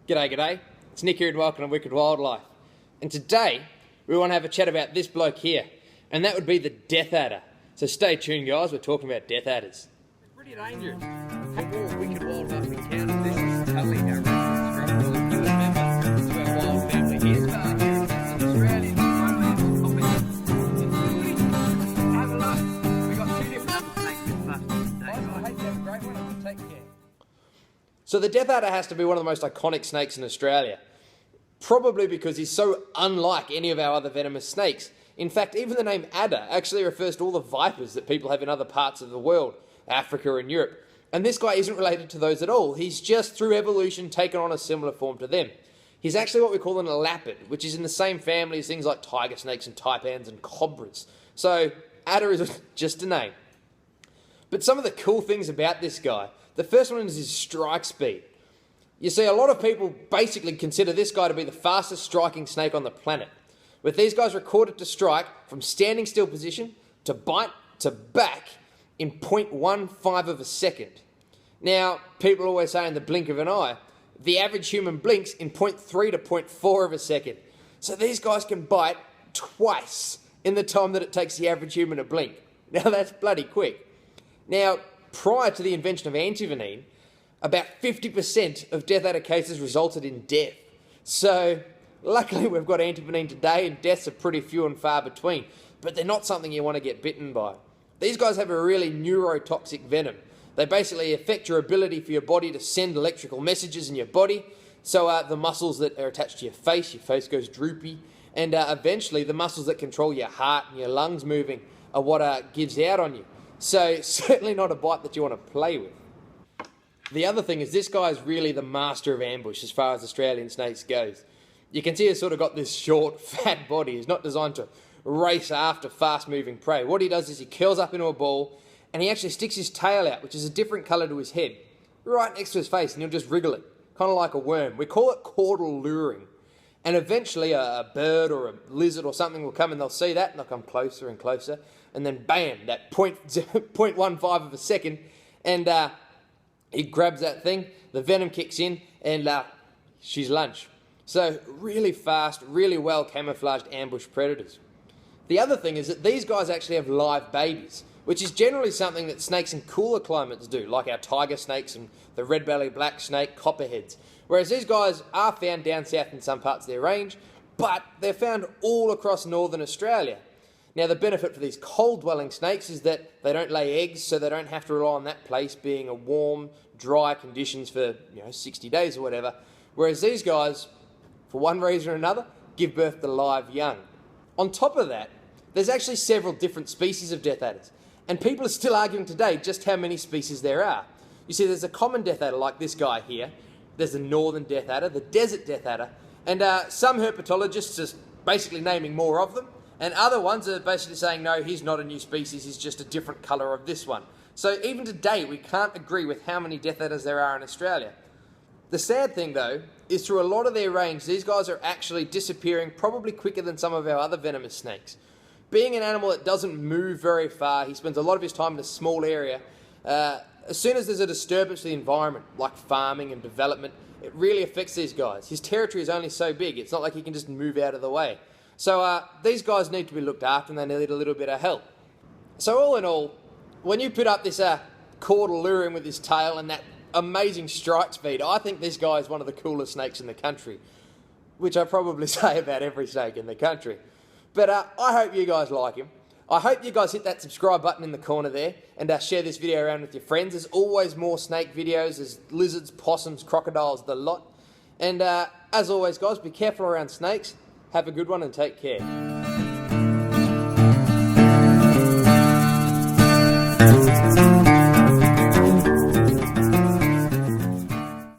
G'day, g'day. It's Nick here and welcome to Wicked Wildlife. And today, we want to have a chat about this bloke here, and that would be the death adder. So stay tuned, guys, we're talking about death adders. It's pretty dangerous. For Wicked Wildlife encounters, this is totally our reference from a newest member to our wild family here. Here in Australia, have a look. We've got two different snakes with us today. I hope you have a great one and take care. So the death adder has to be one of the most iconic snakes in Australia, probably because he's so unlike any of our other venomous snakes. In fact, even the name adder actually refers to all the vipers that people have in other parts of the world, Africa and Europe. And this guy isn't related to those at all. He's just, through evolution, taken on a similar form to them. He's actually what we call an elapid, which is in the same family as things like tiger snakes and taipans and cobras. So, adder is just a name. But some of the cool things about this guy, the first one is his strike speed. You see, a lot of people basically consider this guy to be the fastest striking snake on the planet, with these guys recorded to strike from standing still position to bite to back in 0.15 of a second. Now, people always say in the blink of an eye, the average human blinks in 0.3 to 0.4 of a second. So these guys can bite twice in the time that it takes the average human to blink. Now that's bloody quick. Now, prior to the invention of antivenin, about 50% of death adder cases resulted in death. So, luckily we've got antivenin today and deaths are pretty few and far between, but they're not something you want to get bitten by. These guys have a really neurotoxic venom. They basically affect your ability for your body to send electrical messages in your body, so the muscles that are attached to your face goes droopy, and eventually the muscles that control your heart and your lungs moving are what gives out on you. So, certainly not a bite that you want to play with. The other thing is this guy is really the master of ambush as far as Australian snakes goes. You can see he's sort of got this short, fat body. He's not designed to race after fast-moving prey. What he does is he curls up into a ball and he actually sticks his tail out, which is a different colour to his head, right next to his face, and he'll just wriggle it, kind of like a worm. We call it caudal luring. And eventually a bird or a lizard or something will come and they'll see that and they'll come closer and closer, and then bam, that 0.15 of a second, and he grabs that thing, the venom kicks in, and she's lunch. So really fast, really well camouflaged ambush predators. The other thing is that these guys actually have live babies, which is generally something that snakes in cooler climates do, like our tiger snakes and the red-bellied black snake, copperheads. Whereas these guys are found down south in some parts of their range, but they're found all across northern Australia. Now, the benefit for these cold-dwelling snakes is that they don't lay eggs, so they don't have to rely on that place being a warm, dry conditions for 60 days or whatever. Whereas these guys, for one reason or another, give birth to live young. On top of that, there's actually several different species of death adders, and people are still arguing today just how many species there are. You see, there's a common death adder like this guy here. There's the northern death adder, the desert death adder, and some herpetologists are basically naming more of them. And other ones are basically saying, no, he's not a new species, he's just a different colour of this one. So even today, we can't agree with how many death adders there are in Australia. The sad thing, though, is through a lot of their range, these guys are actually disappearing probably quicker than some of our other venomous snakes. Being an animal that doesn't move very far, he spends a lot of his time in a small area. As soon as there's a disturbance to the environment, like farming and development, it really affects these guys. His territory is only so big, it's not like he can just move out of the way. So these guys need to be looked after and they need a little bit of help. So all in all, when you put up this caudal luring with his tail and that amazing strike speed, I think this guy is one of the coolest snakes in the country, which I probably say about every snake in the country. But I hope you guys like him. I hope you guys hit that subscribe button in the corner there and share this video around with your friends. There's always more snake videos. There's lizards, possums, crocodiles, the lot. And as always, guys, be careful around snakes. Have a good one and take care.